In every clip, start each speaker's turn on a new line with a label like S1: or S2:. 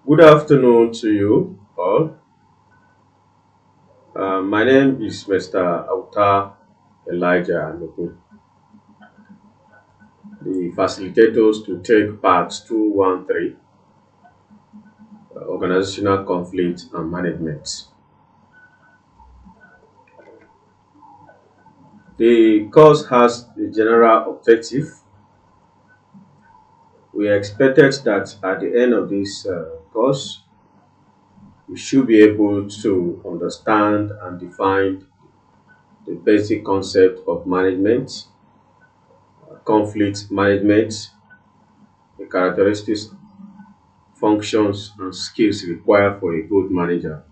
S1: Good afternoon to you all. My name is Mr. Elijah Auta, the facilitators to take part 213, Organizational Conflict and Management. The course has a general objective. We expected that at the end of this course, we should be able to understand and define the basic concept of management, conflict management, the characteristics, functions, and skills required for a good manager.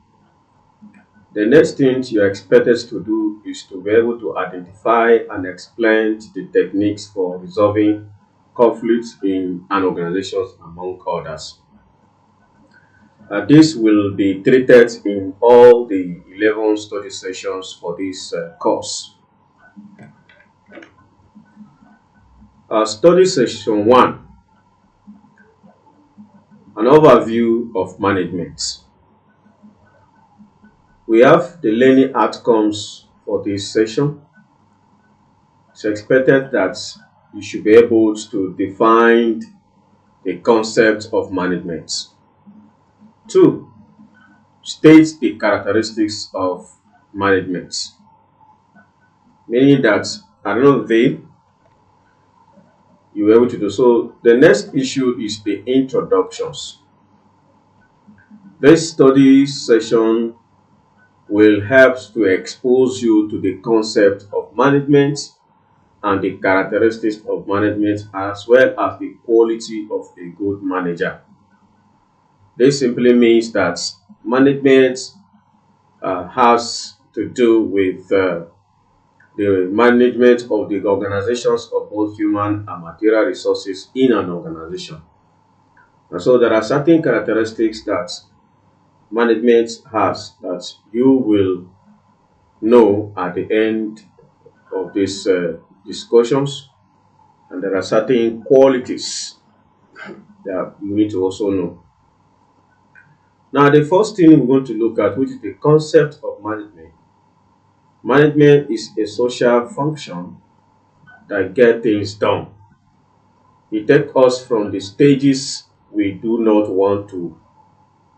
S1: The next thing you are expected to do is to be able to identify and explain the techniques for resolving conflicts in an organization, among others. This will be treated in all the 11 study sessions for this course. Study session 1, an overview of management. We have the learning outcomes for this session. It's expected that you should be able to define the concept of management. 2, state the characteristics of management. Meaning that at the end of the day, you were able to do so. The next issue is the introductions. This study session will help to expose you to the concept of management and the characteristics of management, as well as the quality of a good manager. This simply means that management has to do with the management of the organizations of both human and material resources in an organization. And so there are certain characteristics that management has that you will know at the end of these discussions, and there are certain qualities that you need to also know. Now, the first thing we're going to look at, which is the concept of management. Management is a social function that gets things done. It takes us from the stages we do not want to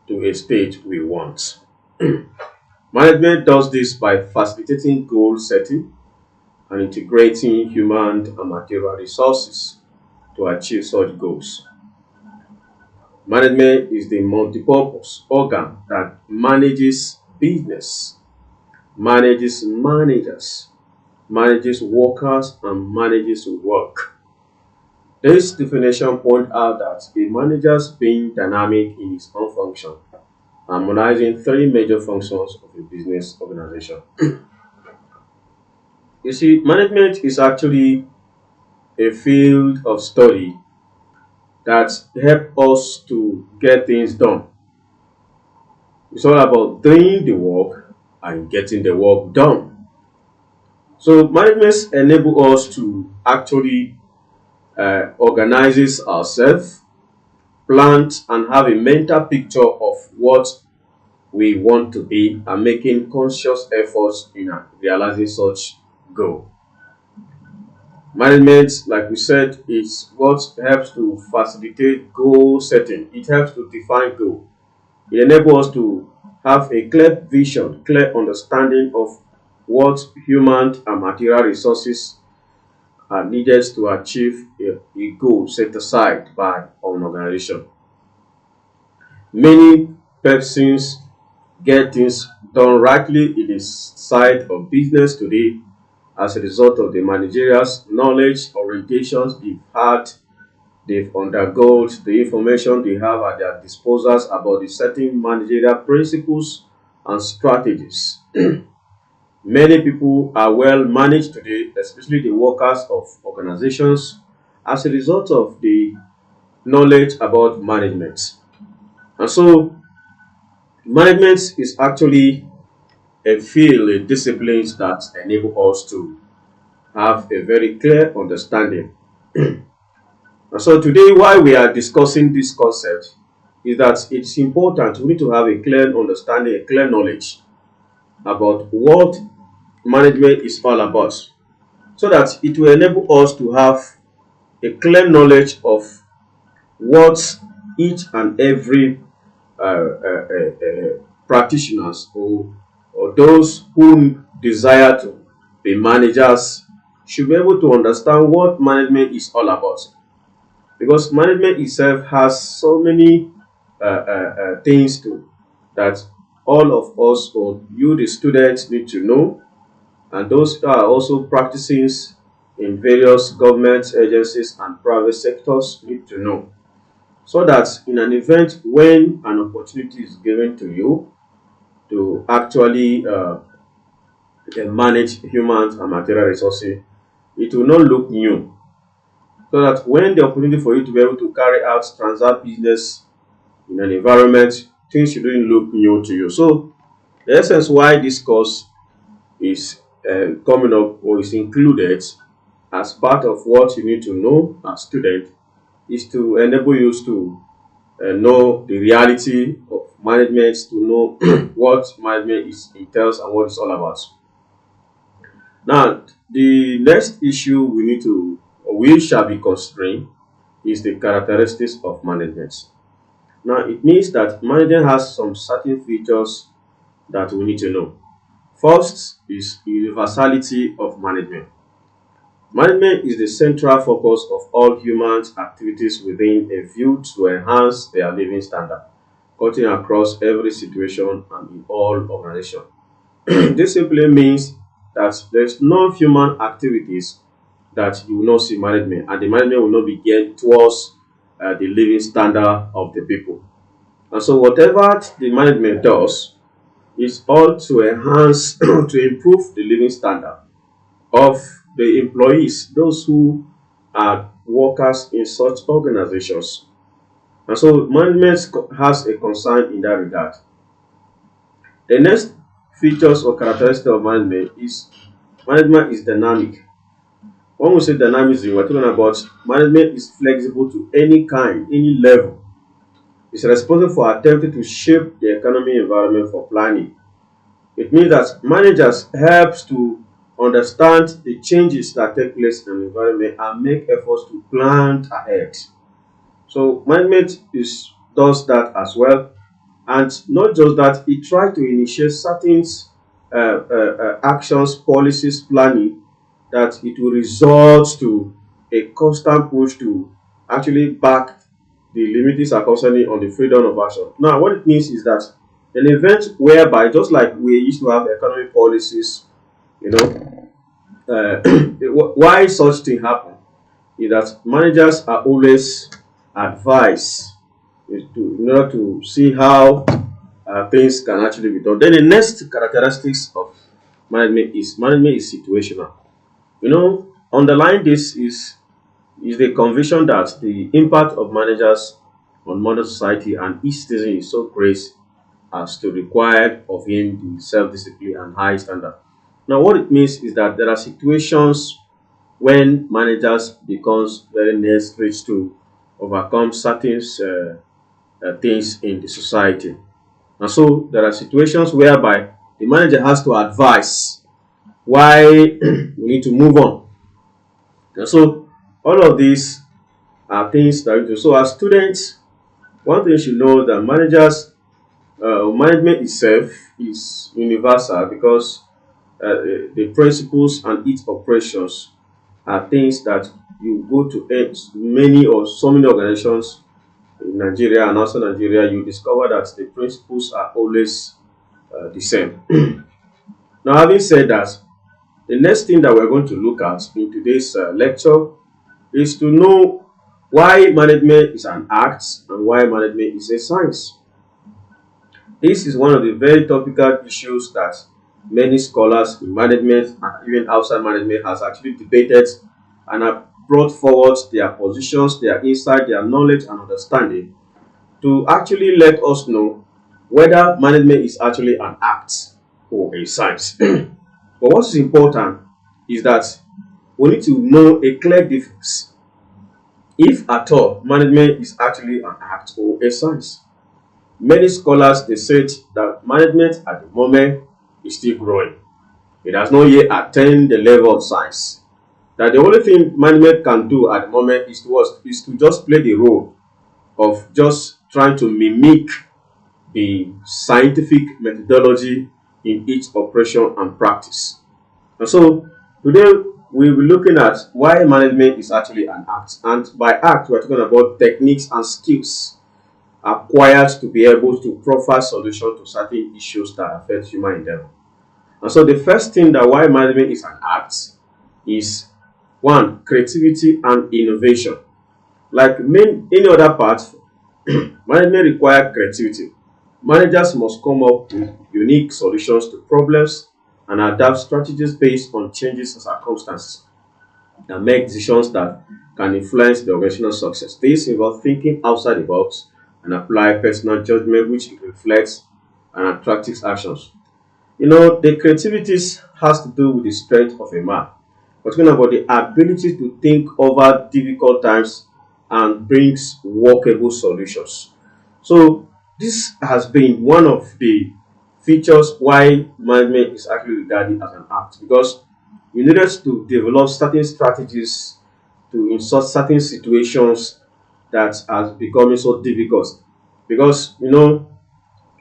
S1: a stage we want. Management does this by facilitating goal setting and integrating human and material resources to achieve such goals. Management is the multipurpose organ that manages business, manages managers, manages workers, and manages work. This definition points out that a manager being dynamic in his own function, harmonizing three major functions of a business organization. You see, management is actually a field of study that helps us to get things done. It's all about doing the work and getting the work done. So management enables us to actually organize ourselves, plan, and have a mental picture of what we want to be, and making conscious efforts in realizing such goal. Management, like we said, is what helps to facilitate goal setting. It helps to define goal. It enables us to have a clear vision, clear understanding of what human and material resources are needed to achieve a goal set aside by an organization. Many persons get things done rightly in the side of business today as a result of the managerial knowledge, orientations they've had, they've undergone, the information they have at their disposals about the certain managerial principles and strategies. Many people are well managed today, especially the workers of organizations, as a result of the knowledge about management. And so, management is actually a field, a discipline that enable us to have a very clear understanding. And so today, while we are discussing this concept, is that it's important. We need to have a clear understanding, a clear knowledge about what management is all about, so that it will enable us to have a clear knowledge of what each and every practitioners, or those who desire to be managers, should be able to understand what management is all about. Because management itself has so many things to that all of us, or you the students, need to know, and those who are also practicing in various government agencies and private sectors need to know, so that in an event when an opportunity is given to you to actually manage humans and material resources, it will not look new. So that when the opportunity for you to be able to carry out transact business in an environment, things shouldn't look new to you. So the essence why this course is coming up, or is included as part of what you need to know as student, is to enable you to know the reality of management, to know what management is entails and what it's all about. Now, the next issue we need to, or we shall be considering, is the characteristics of management. Now, it means that management has some certain features that we need to know. First is universality of management. Management is the central focus of all human activities within a view to enhance their living standard, cutting across every situation and in all organizations. This simply means that there's no human activities that you will not see management, and the management will not be geared towards the living standard of the people. And so, whatever the management does is all to enhance, to improve the living standard of the employees, those who are workers in such organizations. And so, management has a concern in that regard. The next features or characteristic of management is dynamic. When we say dynamism, we're talking about management is flexible to any kind, any level. It's responsible for attempting to shape the economy environment for planning. It means that managers helps to understand the changes that take place in the environment and make efforts to plan ahead. So management does that as well, and not just that, it tries to initiate certain actions, policies, planning that it will result to a constant push to actually back the limited circumstances on the freedom of action. Now, what it means is that an event whereby, just like we used to have economic policies, you know, why such thing happen is that managers are always advised in order to see how things can actually be done. Then the next characteristics of management is situational. Underlying this is the conviction that the impact of managers on modern society and each citizen is so great as to require of him the self-discipline and high standard. Now, what it means is that there are situations when managers becomes very necessary to overcome certain things in the society. And so there are situations whereby the manager has to advise why we need to move on. And so all of these are things that we do. So as students, one thing you should know that management itself is universal, because the principles and its operations are things that you go to many or so many organizations in Nigeria and outside Nigeria, you discover that the principles are always the same. Now, having said that, the next thing that we're going to look at in today's lecture is to know why management is an art and why management is a science. This is one of the very topical issues that many scholars in management and even outside management has actually debated and have brought forward their positions, their insight, their knowledge and understanding to actually let us know whether management is actually an art or a science. But what is important is that we need to know a clear difference, if at all, management is actually an art or a science. Many scholars they said that management at the moment is still growing. It has not yet attained the level of science. That the only thing management can do at the moment is to just play the role of just trying to mimic the scientific methodology in each operation and practice. And so today we'll be looking at why management is actually an act. And by act, we're talking about techniques and skills acquired to be able to provide solution to certain issues that affect human endeavor. And so the first thing that why management is an act is one, creativity and innovation. Like any other part, management requires creativity. Managers must come up with unique solutions to problems and adapt strategies based on changes in circumstances and make decisions that can influence the organizational success. This involves thinking outside the box and apply personal judgment which reflects and attractive actions. The creativities has to do with the strength of a man. We're talking about the ability to think over difficult times and brings workable solutions. So this has been one of the features why management is actually regarded as an art, because you needed to develop certain strategies to insert certain situations that are becoming so difficult. Because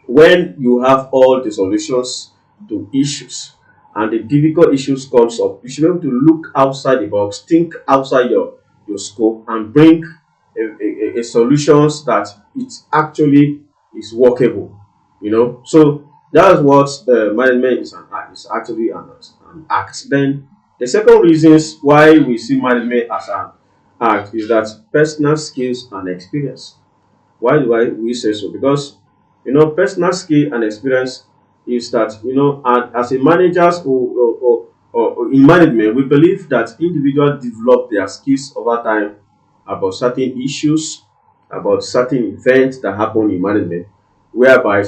S1: when you have all the solutions to issues and the difficult issues comes up, you should be able to look outside the box, think outside your scope, and bring a solutions that it actually is workable. So that's what management is an act. It's actually an act. Then the second reasons why we see management as an act is that personal skills and experience. Why do I we say so? Because personal skill and experience is that as a managers or in management, we believe that individuals develop their skills over time about certain issues, about certain events that happen in management, whereby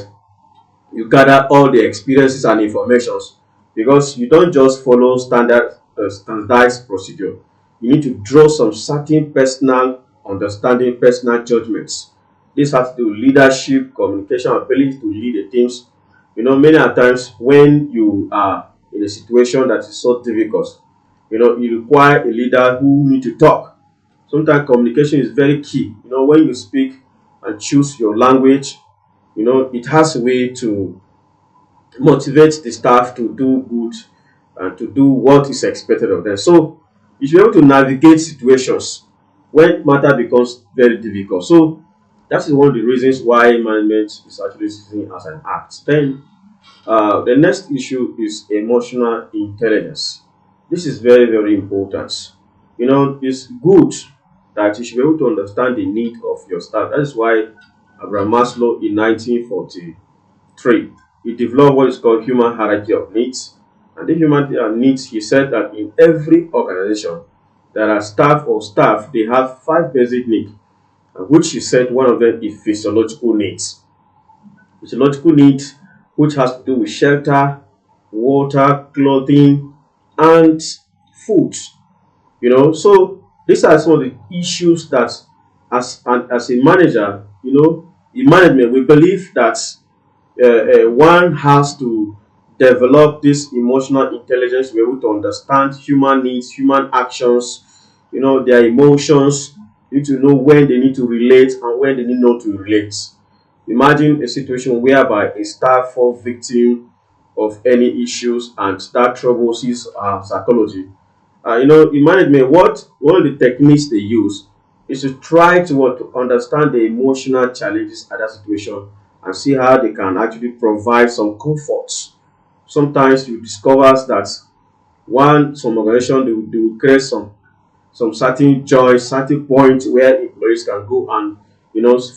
S1: you gather all the experiences and informations, because you don't just follow standardized procedure. You need to draw some certain personal understanding, personal judgments. This has to do with leadership, communication, ability to lead the teams. Many a times when you are in a situation that is so difficult, you require a leader who need to talk. Sometimes communication is very key. When you speak and choose your language, it has a way to motivate the staff to do good and to do what is expected of them. So you should be able to navigate situations when matter becomes very difficult. So that is one of the reasons why management is actually seen as an act. Then the next issue is emotional intelligence. This is very, very important. It's good that you should be able to understand the need of your staff. That is why Abraham Maslow in 1943 he developed what is called human hierarchy of needs. And the human needs, he said that in every organization there are staff, they have five basic needs, which he said one of them is physiological needs. Physiological needs, which has to do with shelter, water, clothing, and food. So these are some of the issues that as a manager, in management, we believe that one has to develop this emotional intelligence to be able to understand human needs, human actions, their emotions. You need to know when they need to relate and when they need not to relate. Imagine a situation whereby a staff falls victim of any issues and that troubles his psychology. In management, what one of the techniques they use is to try to understand the emotional challenges at that situation and see how they can actually provide some comforts. Sometimes you discover that some organization they will create some certain joy, certain point where employees can go and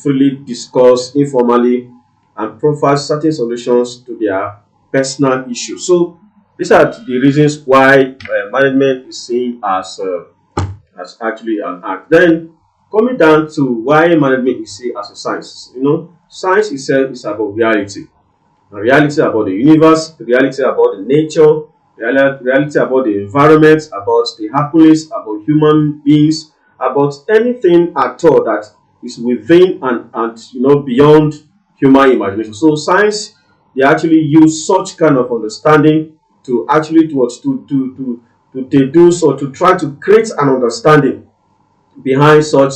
S1: freely discuss informally and provide certain solutions to their personal issues. So these are the reasons why management is seen as actually an art. Then coming down to why management is seen as a science. Science itself is about reality. Reality about the universe, reality about the nature, reality about the environment, about the happiness, about human beings, about anything at all that is within and beyond human imagination. So science, they actually use such kind of understanding to actually to deduce or to try to create an understanding behind such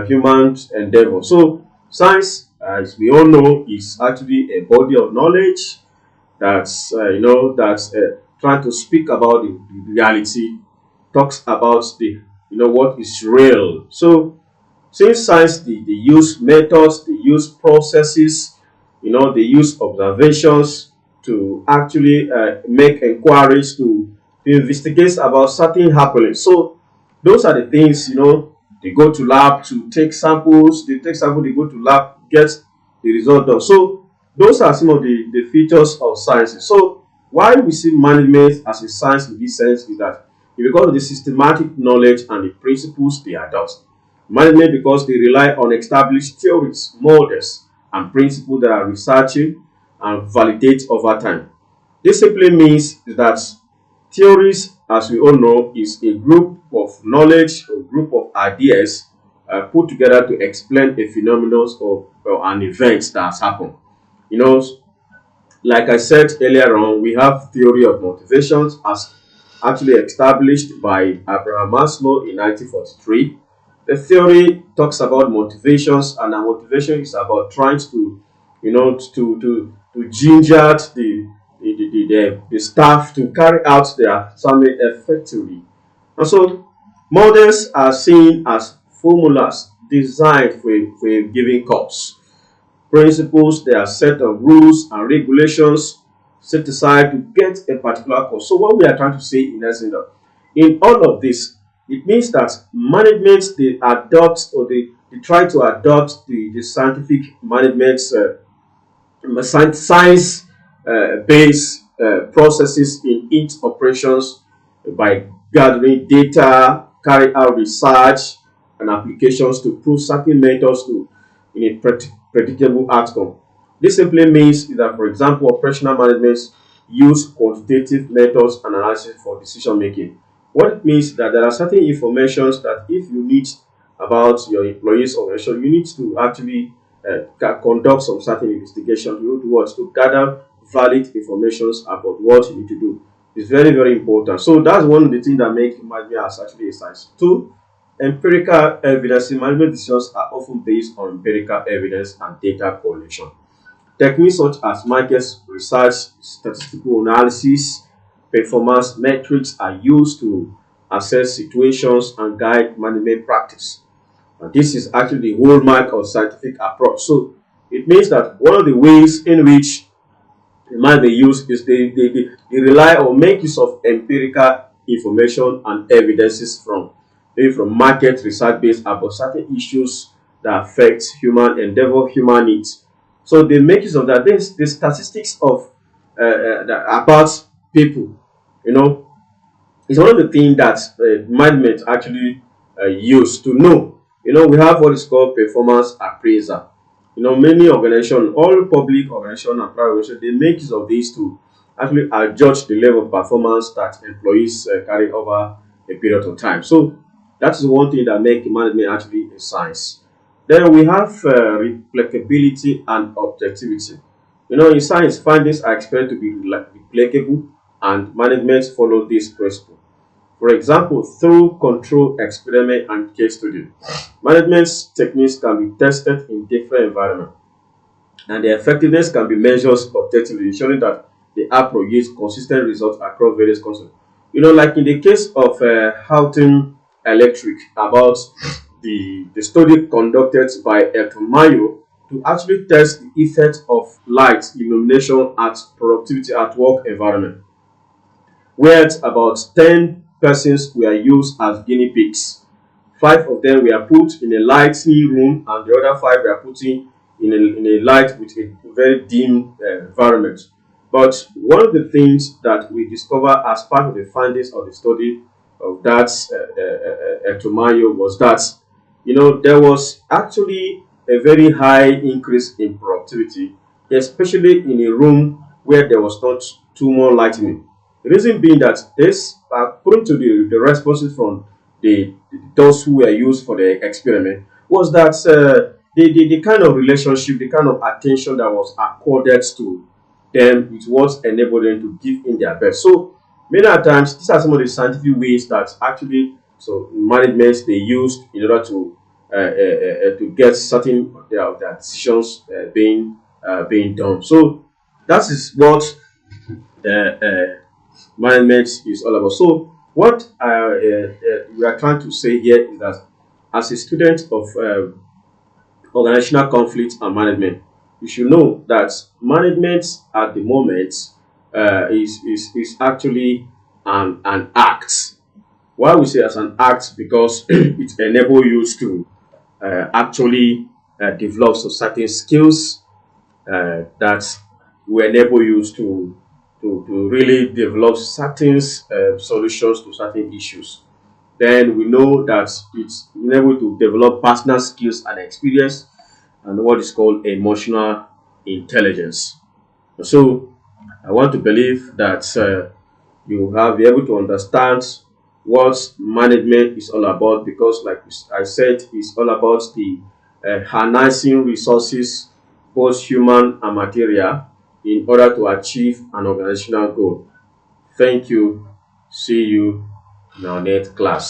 S1: human endeavor. So science, as we all know, is actually a body of knowledge that's that's trying to speak about the reality, talks about the what is real. So since science, they use methods, they use processes, they use observations to actually make inquiries to investigate about certain happenings. So those are the things, they go to lab to take samples, they take sample, they go to lab, get the result done. So those are some of the features of science. So why we see management as a science in this sense is that because of the systematic knowledge and the principles they adopt. Management because they rely on established theories, models, and principles that are researching and validate over time. This simply means that theories, as we all know, is a group of knowledge, a group of ideas put together to explain a phenomenon or an event that has happened. You know, like I said earlier on, we have theory of motivations as actually established by Abraham Maslow in 1943. The theory talks about motivations, and our motivation is about trying to, to ginger the staff to carry out their assignment effectively. And so, models are seen as formulas designed for a given cause. Principles, there are set of rules and regulations set aside to get a particular cause. So what we are trying to say in essence, in all of this, it means that management, they adopt or they try to adopt the scientific management science based processes in its operations by gathering data, carry out research and applications to prove certain methods to in a predictable outcome. This simply means that, for example, operational management use quantitative methods and analysis for decision making. What it means is that there are certain informations that if you need about your employees organization, you need to actually conduct some certain investigation. You do what to gather valid informations about what you need to do. It's very, very important. So that's one of the things that make management as actually a science. Two, empirical evidence. Management decisions are often based on empirical evidence and data collection. Techniques such as market research, statistical analysis, performance metrics are used to assess situations and guide management practice. And this is actually the hallmark of scientific approach. So it means that one of the ways in which the man they use is they rely or make use of empirical information and evidences from maybe from market research based about certain issues that affect human endeavor, human needs. So they make use of that. There's the statistics of about people, you know, it's one of the things that management actually use to know. We have what is called performance appraiser. Many organizations, all public organizations and private organizations, they make use of this to actually judge the level of performance that employees carry over a period of time. So that is one thing that makes management actually a science. Then we have replicability and objectivity. In science, findings are expected to be replicable, and management follows this principle. For example, through control experiment and case study, management techniques can be tested in different environments, and the effectiveness can be measured objectively, ensuring that the approach yields consistent results across various concepts. Like in the case of Houghton Electric, about the study conducted by Mayo to actually test the effect of light illumination at productivity at work environment, where about 10 persons were used as guinea pigs. Five of them were put in a lighting room, and the other five were put in a light with a very dim environment. But one of the things that we discovered as part of the findings of the study of that Tomayo was that there was actually a very high increase in productivity, especially in a room where there was not too much lighting. The reason being that this, according to the responses from those who were used for the experiment, was that the kind of relationship, the kind of attention that was accorded to them, it was enabled them to give in their best. So many a times, these are some of the scientific ways that actually so managements they use in order to get certain their decisions being done. So that is what management is all about. So what we are trying to say here is that as a student of organizational conflict and management, you should know that management at the moment is actually an act. Why we say as an act? Because it enables you to actually develop some certain skills that will enable you to really develop certain solutions to certain issues. Then we know that it's able to develop personal skills and experience and what is called emotional intelligence. So I want to believe that you have be able to understand what management is all about, because like I said, it's all about the harnessing resources, both human and material, in order to achieve an organizational goal. Thank you. See you in our next class.